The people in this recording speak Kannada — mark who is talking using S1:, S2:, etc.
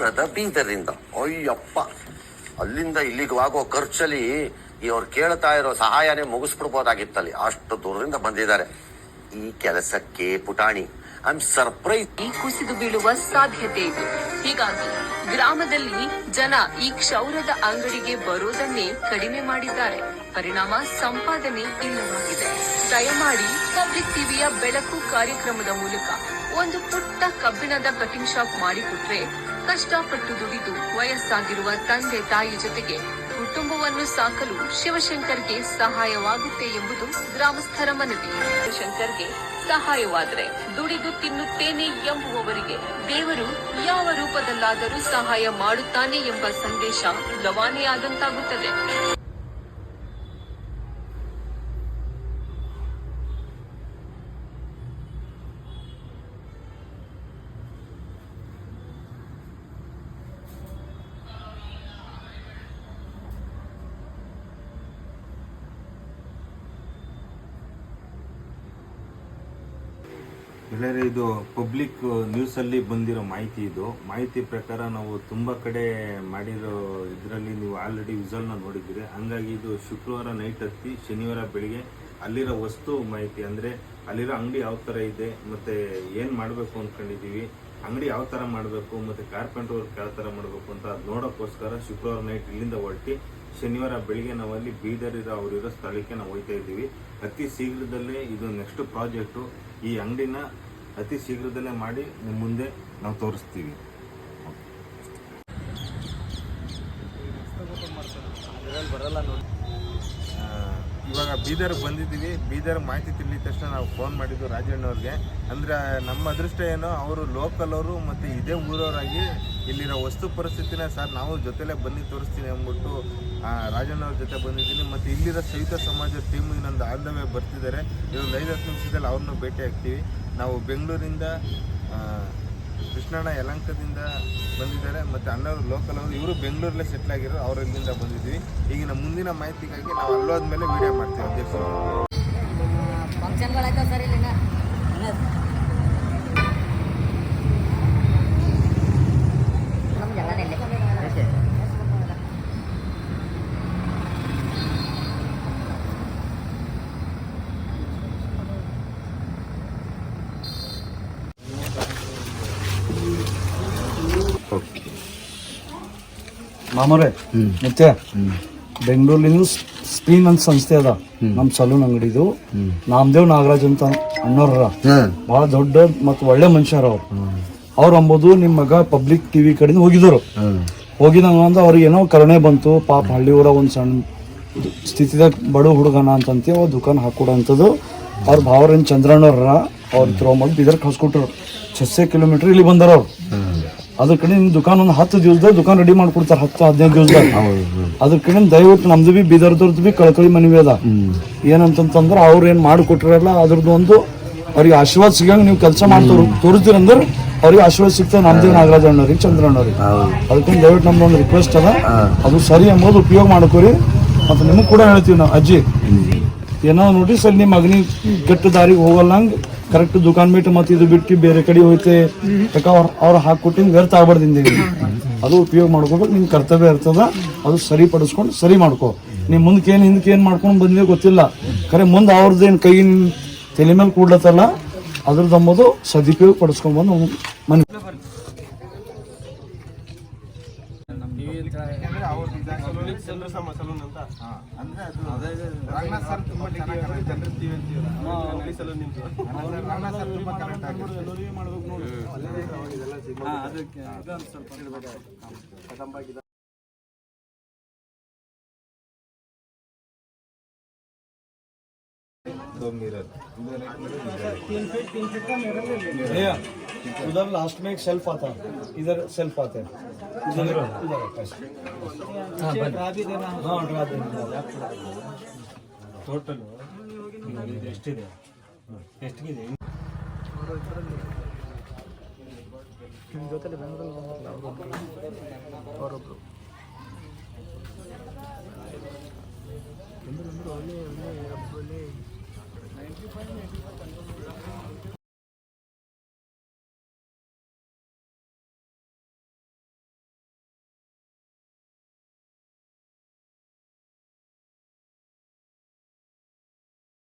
S1: ದೂರದ ಬೀದರಿಂದ. ಅಯ್ಯಪ್ಪ, ಅಲ್ಲಿಂದ ಇಲ್ಲಿಗವಾಗೋ ಖರ್ಚಲ್ಲಿ ಇವ್ರು ಕೇಳ್ತಾ ಇರೋ ಸಹಾಯನೇ ಮುಗಿಸ್ಬಿಡ್ಬೋದಾಗಿತ್ತಲ್ಲಿ, ಅಷ್ಟು ದೂರದಿಂದ ಬಂದಿದ್ದಾರೆ ಈ ಕೆಲಸಕ್ಕೆ. ಪುಟಾಣಿ, ಐ ಆಮ್ ಸರ್ಪ್ರೈಸ್.
S2: ಕುಸಿದು ಬೀಳುವ ಸಾಧ್ಯತೆ ಇದೆ. ಹೀಗಾಗಿ ಗ್ರಾಮದಲ್ಲಿ ಜನ ಈ ಕ್ಷೌರದ ಅಂಗಡಿಗೆ ಬರೋದನ್ನೇ ಕಡಿಮೆ ಮಾಡಿದ್ದಾರೆ. ಪರಿಣಾಮ ಸಂಪಾದನೆ ಇಲ್ಲವಾಗಿದೆ. ದಯಮಾಡಿ ಪಬ್ಲಿಕ್ ಟಿವಿಯ ಬೆಳಕು ಕಾರ್ಯಕ್ರಮದ ಮೂಲಕ ಒಂದು ಪುಟ್ಟ ಕಬ್ಬಿಣದ ಕಟಿಂಗ್ ಶಾಪ್ ಮಾಡಿಕೊಟ್ರೆ ಕಷ್ಟಪಟ್ಟು ದುಡಿದು ವಯಸ್ಸಾಗಿರುವ ತಂದೆ ತಾಯಿ ಜೊತೆಗೆ ಕುಟುಂಬವನ್ನು ಸಾಕಲು ಶಿವಶಂಕರ್ಗೆ ಸಹಾಯವಾಗುತ್ತೆ ಎಂಬುದು ಗ್ರಾಮಸ್ಥರ ಮನವಿ. ಶಿವಶಂಕರ್ಗೆ ಸಹಾಯವಾದರೆ ದುಡಿದು ತಿನ್ನುತ್ತೇನೆ ಎಂಬುವವರಿಗೆ ದೇವರು ಯಾವ ರೂಪದಲ್ಲಾದರೂ ಸಹಾಯ ಮಾಡುತ್ತಾನೆ ಎಂಬ ಸಂದೇಶ ರವಾನೆಯಾದಂತಾಗುತ್ತದೆ.
S3: ಗೆಳೆಯರೆ, ಇದು ಪಬ್ಲಿಕ್ ನ್ಯೂಸಲ್ಲಿ ಬಂದಿರೋ ಮಾಹಿತಿ. ಇದು ಮಾಹಿತಿ ಪ್ರಕಾರ ನಾವು ತುಂಬ ಕಡೆ ಮಾಡಿರೋ ಇದರಲ್ಲಿ ನೀವು ಆಲ್ರೆಡಿ ವಿಜುವಲ್ನ ನೋಡಿದ್ದೀರಿ. ಹಂಗಾಗಿ ಇದು ಶುಕ್ರವಾರ ನೈಟ್ ಹತ್ತಿ ಶನಿವಾರ ಬೆಳಿಗ್ಗೆ ಅಲ್ಲಿರೋ ವಸ್ತು ಮಾಹಿತಿ, ಅಂದರೆ ಅಲ್ಲಿರೋ ಅಂಗಡಿ ಯಾವ ಥರ ಇದೆ ಮತ್ತು ಏನು ಮಾಡಬೇಕು ಅಂದ್ಕೊಂಡಿದ್ದೀವಿ, ಅಂಗಡಿ ಯಾವ ಥರ ಮಾಡಬೇಕು ಮತ್ತು ಕಾರ್ಪೆಂಟರ್ ವರ್ಕ್ ಯಾವ ಥರ ಮಾಡಬೇಕು ಅಂತ ಅದು ನೋಡೋಕ್ಕೋಸ್ಕರ ಶುಕ್ರವಾರ ನೈಟ್ ಇಲ್ಲಿಂದ ಹೊರಟಿ ಶನಿವಾರ ಬೆಳಿಗ್ಗೆ ನಾವಲ್ಲಿ ಬೀದರ್ ಅವರಿರೋ ಸ್ಥಳಕ್ಕೆ ನಾವು ಹೋಗ್ತಾ ಇದ್ದೀವಿ. ಅತಿ ಶೀಘ್ರದಲ್ಲೇ ಇದು ನೆಕ್ಸ್ಟ್ ಪ್ರಾಜೆಕ್ಟು. ಈ ಅಂಗಡಿನ ಅತಿ ಶೀಘ್ರದಲ್ಲೇ ಮಾಡಿ ನಿಮ್ಮ ಮುಂದೆ ನಾವು ತೋರಿಸ್ತೀವಿ. ಇವಾಗ ಬೀದರ್ ಬಂದಿದ್ದೀವಿ. ಬೀದರ್ ಮಾಹಿತಿ ತಿಳಿದ ತಕ್ಷಣ ನಾವು ಫೋನ್ ಮಾಡಿದ್ದು ರಾಜಣ್ಣವ್ರಿಗೆ. ಅಂದರೆ ನಮ್ಮ ಅದೃಷ್ಟ ಏನೋ ಅವರು ಲೋಕಲ್ ಅವರು ಮತ್ತು ಇದೇ ಊರವರಾಗಿ ಇಲ್ಲಿರೋ ವಸ್ತು ಪರಿಸ್ಥಿತಿನ ಸರ್ ನಾವು ಜೊತೆಲೇ ಬನ್ನಿ ತೋರಿಸ್ತೀನಿ ಅಂದ್ಬಿಟ್ಟು ರಾಜಣ್ಣವ್ರ ಜೊತೆ ಬಂದಿದ್ದೀನಿ. ಮತ್ತು ಇಲ್ಲಿರೋ ಸವಿತಾ ಸಮಾಜ ಟೀಮ್ ಇನ್ನೊಂದು ಆಲ್ ದ ವೇ ಬರ್ತಿದ್ದಾರೆ. ಇದೊಂದು 5-10 ನಿಮಿಷದಲ್ಲಿ ಅವ್ರನ್ನೂ ಭೇಟಿ ಆಗ್ತೀವಿ. ನಾವು ಬೆಂಗಳೂರಿಂದ ಕೃಷ್ಣಣ್ಣ ಯಲಂಕದಿಂದ ಬಂದಿದ್ದಾರೆ ಮತ್ತು ಅಣ್ಣವರು ಲೋಕಲ್ ಅವರು, ಇವರು ಬೆಂಗಳೂರಲ್ಲೇ ಸೆಟ್ಲ್ ಆಗಿರೋ, ಅವ್ರು ಇಲ್ಲಿಂದ ಬಂದಿದ್ದೀವಿ. ಈಗಿನ ಮುಂದಿನ ಮಾಹಿತಿಗಾಗಿ ನಾವು ಅಲ್ಲೋದ್ಮೇಲೆ ವಿಡಿಯೋ ಮಾಡ್ತೀವಿ. ಅಧ್ಯಕ್ಷರು
S4: ಫಂಕ್ಷನ್ಗಳಾಯ್ತಾವ ಸರ್ ಇಲ್ಲಿ
S5: ಮಾಮರೇ ಮತ್ತೆ ಬೆಂಗಳೂರಿನ ಸ್ಪೀನ್ ಅಂತ ಸಂಸ್ಥೆ ಅದ, ನಮ್ ಸಲೂನ್ ಅಂಗಡಿದು. ನಾಮದೇವ್ ನಾಗರಾಜ್ ಅಂತ ಅಣ್ಣವ್ರ ಬಹಳ ದೊಡ್ಡ ಮತ್ತು ಒಳ್ಳೆ ಮನುಷ್ಯರ ಅವ್ರು ಅಂಬೋದು ನಿಮ್ ಮಗ ಪಬ್ಲಿಕ್ ಟಿವಿ ಕಡೆಯಿಂದ ಹೋಗಿದ್ರು. ಹೋಗಿದಂಗ ಅವ್ರಿಗೆ ಏನೋ ಕರುಣೆ ಬಂತು. ಪಾಪ ಹಳ್ಳಿ ಊರ ಒಂದ್ ಸಣ್ಣ ಸ್ಥಿತಿದಾಗ ಬಡ ಹುಡುಗನ ಅಂತಂತ ದುಕಾನ್ ಹಾಕೊಡಂಥದ್ದು. ಅವ್ರ ಭಾವರೇನ್ ಚಂದ್ರಣ್ಣವ್ರ ಅವ್ರ ಥ್ರೋ ಮಾಡಿ ಬೀದರ್ ಕಳ್ಸ್ಕೊಟ್ರು. 6 ಕಿಲೋಮೀಟರ್ ಇಲ್ಲಿ ಬಂದಾರ ಅವ್ರು. ಅದ್ರ ಕಡೆ ನಿಮ್ ದುಕಾನ್ ಒಂದು 10 ದಿವಸದಾಗ ದುಕಾನ್ ರೆಡಿ ಮಾಡ್ಕೊಡ್ತಾರ, 10-15 ದಿವಸದಾಗ. ಅದ್ರ ಕಡೆ ದಯವಿಟ್ಟು ನಮ್ದು ಬಿ ಬೀದರ್ದವ್ರದ್ದು ಬಿ ಕಳ್ಕಳಿ ಮನವಿ ಅದ. ಏನಂತಂದ್ರ ಅವ್ರು ಏನ್ ಮಾಡಿಕೊಟ್ರಲ್ಲ ಅದ್ರದ್ದು ಒಂದು ಅವ್ರಿಗೆ ಆಶೀರ್ವಾದ ಸಿಗಂಗ ನೀವು ಕೆಲಸ ಮಾಡ್ತಾರ ತೋರಿಸ್ತೀರಂದ್ರ ಅವ್ರಿಗೆ ಆಶೀರ್ವಾದ ಸಿಗ್ತದೆ. ನಮ್ದೇವ್ ನಾಗರಾಜ್ ಅಣ್ಣವ್ರಿಗೆ, ಚಂದ್ರಣ್ಣವ್ರಿಗೆ. ಅದಕ್ಕೆ ದಯವಿಟ್ಟು ನಮ್ದು ಒಂದು ರಿಕ್ವೆಸ್ಟ್ ಅದ, ಅದು ಸರಿ ಎಂಬುದು ಉಪಯೋಗ ಮಾಡ್ಕೋರಿ. ಮತ್ತೆ ನಿಮಗ್ ಕೂಡ ಹೇಳ್ತೀವಿ ನಾವು, ಅಜ್ಜಿ ಏನೋ ನೋಡಿ ಸರ್ ನಿಮ್ಮ ಮಗನಿಗೆ ಕೆಟ್ಟ ದಾರಿಗೆ ಹೋಗಲ್ಲಂಗ ಕರೆಕ್ಟ್ ದುಕಾನ್ ಬಿಟ್ಟು ಮತ್ತೆ ಇದು ಬಿಟ್ಟು ಬೇರೆ ಕಡೆ ಹೋಯ್ತೆ ಅವ್ರು ಹಾಕೊಟ್ಟು ವ್ಯರ್ಥ ಆಗ್ಬಾರ್ದಿಂದೀವಿ. ಅದು ಉಪಯೋಗ ಮಾಡ್ಕೋಬೇಕು. ನಿಮ್ ಕರ್ತವ್ಯ ಇರ್ತದ, ಅದು ಸರಿಪಡಿಸ್ಕೊಂಡು ಸರಿ ಮಾಡ್ಕೋ. ನೀವ್ ಮುಂದಕ್ಕೆ ಹಿಂದಕ್ಕೆ ಏನ್ ಮಾಡ್ಕೊಂಡು ಬಂದಿದೆ ಗೊತ್ತಿಲ್ಲ, ಖರೆ ಮುಂದೆ ಅವ್ರದ್ದೇನು ಕೈ ತಲೆ ಮೇಲೆ ಕೂಡ್ಲತ್ತಲ್ಲ ಅದ್ರದ್ದು ಅಂಬೋದು ಸದುಪಯೋಗ ಪಡಿಸ್ಕೊಂಡ್ ಬಂದು ಮನೆ उधर लास्ट में एक शेल्फ आता है, इधर शेल्फ आते हैं, इधर ड्रा देना टोटल ಎಷ್ಟಿದೆ ಎಷ್ಟಿದೆ ನಿಮ್ಮ ಜೊತೆಲಿ ಬೆಂಗಳೂರಲ್ಲಿ ಬಂದಿರಲ್ಲ ಅವರು